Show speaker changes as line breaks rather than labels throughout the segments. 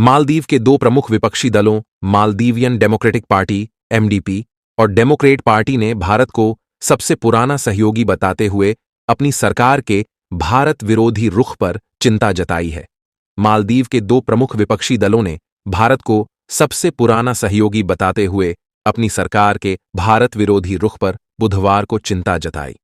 मालदीव के दो प्रमुख विपक्षी दलों मालदीवियन डेमोक्रेटिक पार्टी (एमडीपी) और डेमोक्रेट पार्टी ने भारत को सबसे पुराना सहयोगी बताते हुए अपनी सरकार के भारत विरोधी रुख पर चिंता जताई है। मालदीव के दो प्रमुख विपक्षी दलों ने भारत को सबसे पुराना सहयोगी बताते हुए अपनी सरकार के भारत विरोधी रुख पर बुधवार को चिंता जताई।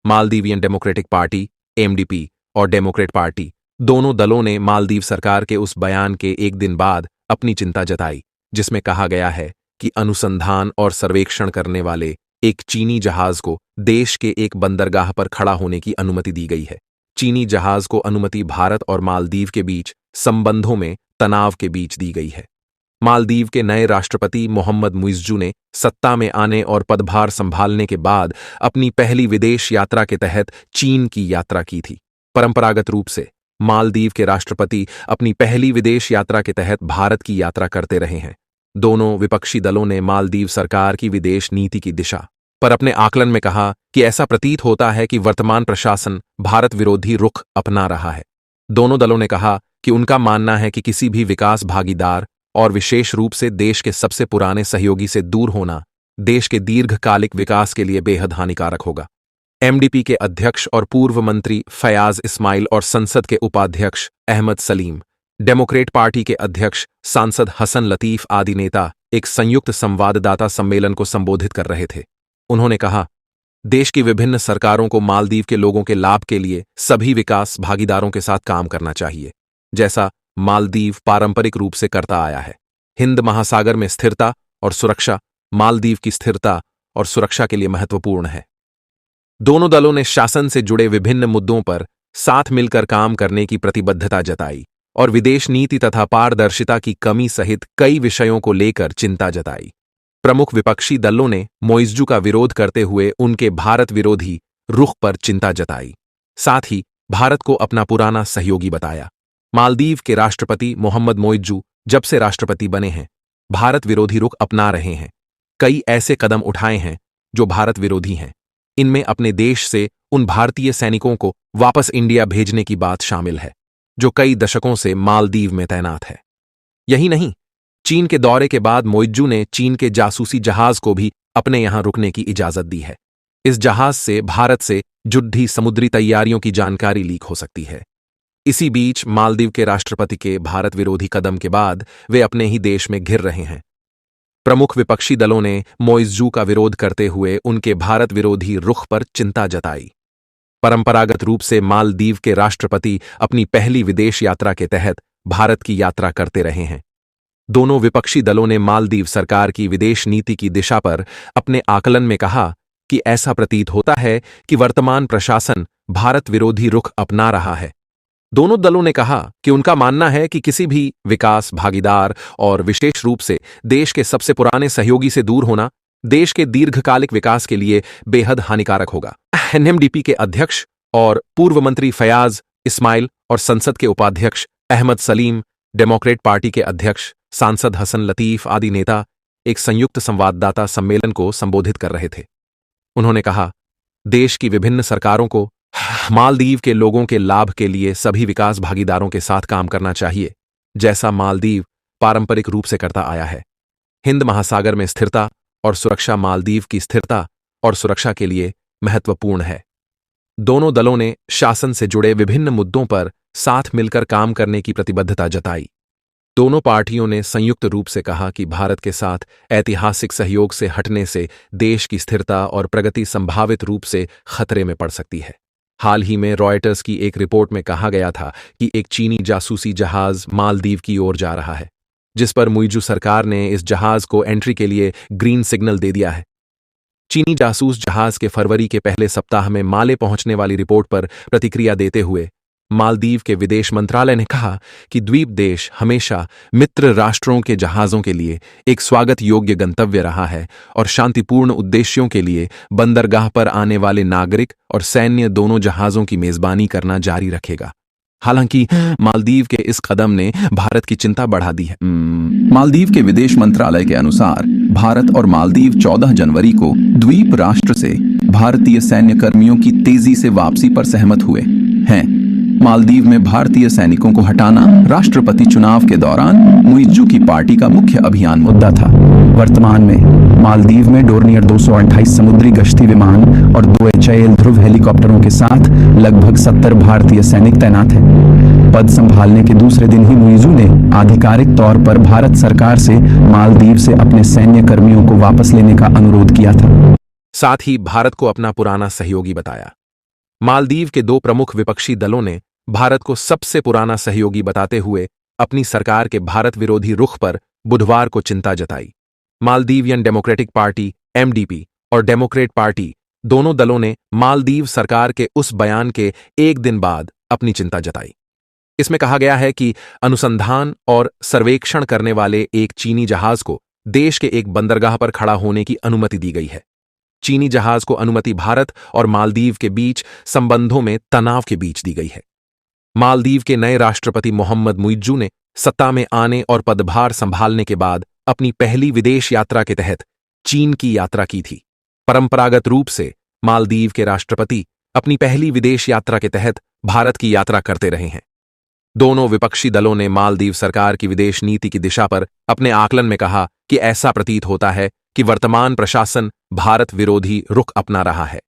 मालदीवियन डेमोक्रेटिक पार्टी (एमडीपी) और डेमोक्रेट पार्टी दोनों दलों ने मालदीव सरकार के उस बयान के एक दिन बाद अपनी चिंता जताई जिसमें कहा गया है कि अनुसंधान और सर्वेक्षण करने वाले एक चीनी जहाज को देश के एक बंदरगाह पर खड़ा होने की अनुमति दी गई है। चीनी जहाज को अनुमति भारत और मालदीव के बीच संबंधों में तनाव के बीच दी गई है। मालदीव के नए राष्ट्रपति मोहम्मद मुइज़्ज़ू ने सत्ता में आने और पदभार संभालने के बाद अपनी पहली विदेश यात्रा के तहत चीन की यात्रा की थी। परंपरागत रूप से मालदीव के राष्ट्रपति अपनी पहली विदेश यात्रा के तहत भारत की यात्रा करते रहे हैं। दोनों विपक्षी दलों ने मालदीव सरकार की विदेश नीति की दिशा पर अपने आकलन में कहा कि ऐसा प्रतीत होता है कि वर्तमान प्रशासन भारत विरोधी रुख अपना रहा है। दोनों दलों ने कहा कि उनका मानना है कि किसी भी विकास भागीदार और विशेष रूप से देश के सबसे पुराने सहयोगी से दूर होना देश के दीर्घकालिक विकास के लिए बेहद हानिकारक होगा। एमडीपी के अध्यक्ष और पूर्व मंत्री फयाज इस्माइल और संसद के उपाध्यक्ष अहमद सलीम, डेमोक्रेट पार्टी के अध्यक्ष सांसद हसन लतीफ आदि नेता एक संयुक्त संवाददाता सम्मेलन को संबोधित कर रहे थे। उन्होंने कहा, देश की विभिन्न सरकारों को मालदीव के लोगों के लाभ के लिए सभी विकास भागीदारों के साथ काम करना चाहिए, जैसा मालदीव पारंपरिक रूप से करता आया है। हिंद महासागर में स्थिरता और सुरक्षा मालदीव की स्थिरता और सुरक्षा के लिए महत्वपूर्ण है। दोनों दलों ने शासन से जुड़े विभिन्न मुद्दों पर साथ मिलकर काम करने की प्रतिबद्धता जताई और विदेश नीति तथा पारदर्शिता की कमी सहित कई विषयों को लेकर चिंता जताई। प्रमुख विपक्षी दलों ने मुइज़्ज़ू का विरोध करते हुए उनके भारत विरोधी रुख पर चिंता जताई, साथ ही भारत को अपना पुराना सहयोगी बताया। मालदीव के राष्ट्रपति मोहम्मद मुइज़्ज़ू जब से राष्ट्रपति बने हैं, भारत विरोधी रुख अपना रहे हैं। कई ऐसे कदम उठाए हैं जो भारत विरोधी हैं। इनमें अपने देश से उन भारतीय सैनिकों को वापस इंडिया भेजने की बात शामिल है जो कई दशकों से मालदीव में तैनात है। यही नहीं, चीन के दौरे के बाद मुइज़्ज़ू ने चीन के जासूसी जहाज को भी अपने यहां रुकने की इजाजत दी है। इस जहाज से भारत से जुड़ी समुद्री तैयारियों की जानकारी लीक हो सकती है। इसी बीच मालदीव के राष्ट्रपति के भारत विरोधी कदम के बाद वे अपने ही देश में घिर रहे हैं। प्रमुख विपक्षी दलों ने मुइज़्ज़ू का विरोध करते हुए उनके भारत विरोधी रुख पर चिंता जताई। परंपरागत रूप से मालदीव के राष्ट्रपति अपनी पहली विदेश यात्रा के तहत भारत की यात्रा करते रहे हैं। दोनों विपक्षी दलों ने मालदीव सरकार की विदेश नीति की दिशा पर अपने आकलन में कहा कि ऐसा प्रतीत होता है कि वर्तमान प्रशासन भारत विरोधी रुख अपना रहा है। दोनों दलों ने कहा कि उनका मानना है कि किसी भी विकास भागीदार और विशेष रूप से देश के सबसे पुराने सहयोगी से दूर होना देश के दीर्घकालिक विकास के लिए बेहद हानिकारक होगा। एमडीपी के अध्यक्ष और पूर्व मंत्री फयाज इस्माइल और संसद के उपाध्यक्ष अहमद सलीम, डेमोक्रेट पार्टी के अध्यक्ष सांसद हसन लतीफ आदि नेता एक संयुक्त संवाददाता सम्मेलन को संबोधित कर रहे थे। उन्होंने कहा, देश की विभिन्न सरकारों को मालदीव के लोगों के लाभ के लिए सभी विकास भागीदारों के साथ काम करना चाहिए, जैसा मालदीव पारंपरिक रूप से करता आया है। हिंद महासागर में स्थिरता और सुरक्षा मालदीव की स्थिरता और सुरक्षा के लिए महत्वपूर्ण है। दोनों दलों ने शासन से जुड़े विभिन्न मुद्दों पर साथ मिलकर काम करने की प्रतिबद्धता जताई। दोनों पार्टियों ने संयुक्त रूप से कहा कि भारत के साथ ऐतिहासिक सहयोग से हटने से देश की स्थिरता और प्रगति संभावित रूप से खतरे में पड़ सकती है। हाल ही में रॉयटर्स की एक रिपोर्ट में कहा गया था कि एक चीनी जासूसी जहाज मालदीव की ओर जा रहा है, जिस पर मुइज़्ज़ू सरकार ने इस जहाज को एंट्री के लिए ग्रीन सिग्नल दे दिया है। चीनी जासूस जहाज के फरवरी के पहले सप्ताह में माले पहुंचने वाली रिपोर्ट पर प्रतिक्रिया देते हुए मालदीव के विदेश मंत्रालय ने कहा कि द्वीप देश हमेशा मित्र राष्ट्रों के जहाज़ों के लिए एक स्वागत योग्य गंतव्य रहा है और शांतिपूर्ण उद्देश्यों के लिए बंदरगाह पर आने वाले नागरिक और सैन्य दोनों जहाज़ों की मेजबानी करना जारी रखेगा। हालांकि मालदीव के इस कदम ने भारत की चिंता बढ़ा दी है।
मालदीव के विदेश मंत्रालय के अनुसार भारत और मालदीव 14 जनवरी को द्वीप राष्ट्र से भारतीय सैन्य कर्मियों की तेजी से वापसी पर सहमत हुए हैं। मालदीव में भारतीय सैनिकों को हटाना राष्ट्रपति चुनाव के दौरान मुइज्जू की पार्टी का मुख्य अभियान मुद्दा था। वर्तमान में मालदीव में डोर्नियर 228 समुद्री गश्ती विमान और 2 HAL ध्रुव हेलीकॉप्टरों के साथ लगभग 70 भारतीय सैनिक तैनात हैं। पद संभालने के दूसरे दिन ही मुइज्जू ने आधिकारिक तौर पर भारत सरकार से मालदीव से अपने सैन्य कर्मियों को वापस लेने का अनुरोध किया था।
साथ ही भारत को अपना पुराना सहयोगी बताया। मालदीव के 2 प्रमुख विपक्षी दलों ने भारत को सबसे पुराना सहयोगी बताते हुए अपनी सरकार के भारत विरोधी रुख पर बुधवार को चिंता जताई। मालदीवियन डेमोक्रेटिक पार्टी MDP और डेमोक्रेट पार्टी दोनों दलों ने मालदीव सरकार के उस बयान के एक दिन बाद अपनी चिंता जताई। इसमें कहा गया है कि अनुसंधान और सर्वेक्षण करने वाले एक चीनी जहाज को देश के एक बंदरगाह पर खड़ा होने की अनुमति दी गई है। चीनी जहाज को अनुमति भारत और मालदीव के बीच संबंधों में तनाव के बीच दी गई है। मालदीव के नए राष्ट्रपति मोहम्मद मुइज्जू ने सत्ता में आने और पदभार संभालने के बाद अपनी पहली विदेश यात्रा के तहत चीन की यात्रा की थी। परंपरागत रूप से मालदीव के राष्ट्रपति अपनी पहली विदेश यात्रा के तहत भारत की यात्रा करते रहे हैं। दोनों विपक्षी दलों ने मालदीव सरकार की विदेश नीति की दिशा पर अपने आकलन में कहा कि ऐसा प्रतीत होता है कि वर्तमान प्रशासन भारत विरोधी रुख अपना रहा है।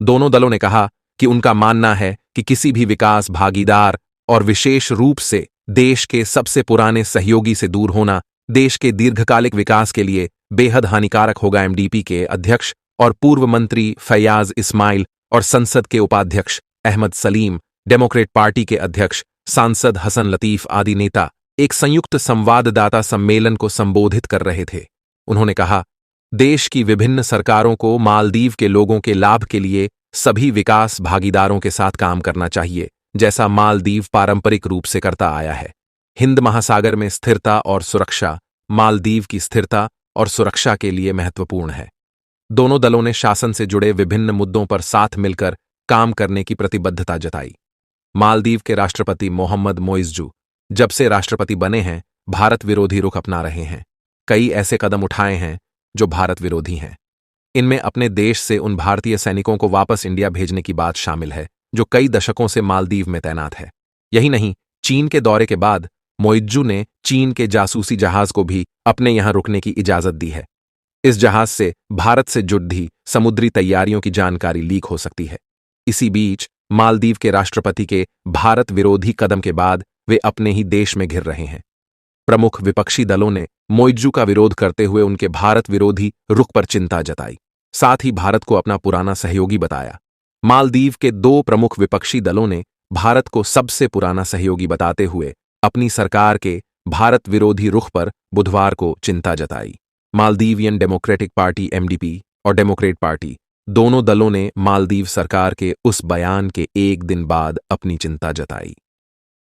दोनों दलों ने कहा कि उनका मानना है कि किसी भी विकास भागीदार और विशेष रूप से देश के सबसे पुराने सहयोगी से दूर होना देश के दीर्घकालिक विकास के लिए बेहद हानिकारक होगा। MDP के अध्यक्ष और पूर्व मंत्री फैयाज इस्माइल और संसद के उपाध्यक्ष अहमद सलीम, डेमोक्रेट पार्टी के अध्यक्ष सांसद हसन लतीफ आदि नेता एक संयुक्त संवाददाता सम्मेलन को संबोधित कर रहे थे। उन्होंने कहा, देश की विभिन्न सरकारों को मालदीव के लोगों के लाभ के लिए सभी विकास भागीदारों के साथ काम करना चाहिए, जैसा मालदीव पारंपरिक रूप से करता आया है। हिंद महासागर में स्थिरता और सुरक्षा मालदीव की स्थिरता और सुरक्षा के लिए महत्वपूर्ण है। दोनों दलों ने शासन से जुड़े विभिन्न मुद्दों पर साथ मिलकर काम करने की प्रतिबद्धता जताई। मालदीव के राष्ट्रपति मोहम्मद मुइज्जू जब से राष्ट्रपति बने हैं भारत विरोधी रुख अपना रहे हैं। कई ऐसे कदम उठाए हैं जो भारत विरोधी हैं। इनमें अपने देश से उन भारतीय सैनिकों को वापस इंडिया भेजने की बात शामिल है जो कई दशकों से मालदीव में तैनात है। यही नहीं, चीन के दौरे के बाद मुइज्जू ने चीन के जासूसी जहाज को भी अपने यहां रुकने की इजाजत दी है। इस जहाज से भारत से जुड़ी समुद्री तैयारियों की जानकारी लीक हो सकती है। इसी बीच मालदीव के राष्ट्रपति के भारत विरोधी कदम के बाद वे अपने ही देश में घिर रहे हैं। प्रमुख विपक्षी दलों ने मुइज्जू का विरोध करते हुए उनके भारत विरोधी रुख पर चिंता जताई, साथ ही भारत को अपना पुराना सहयोगी बताया। मालदीव के 2 प्रमुख विपक्षी दलों ने भारत को सबसे पुराना सहयोगी बताते हुए अपनी सरकार के भारत विरोधी रुख पर बुधवार को चिंता जताई। मालदीवियन डेमोक्रेटिक पार्टी MDP और डेमोक्रेट पार्टी दोनों दलों ने मालदीव सरकार के उस बयान के एक दिन बाद अपनी चिंता जताई।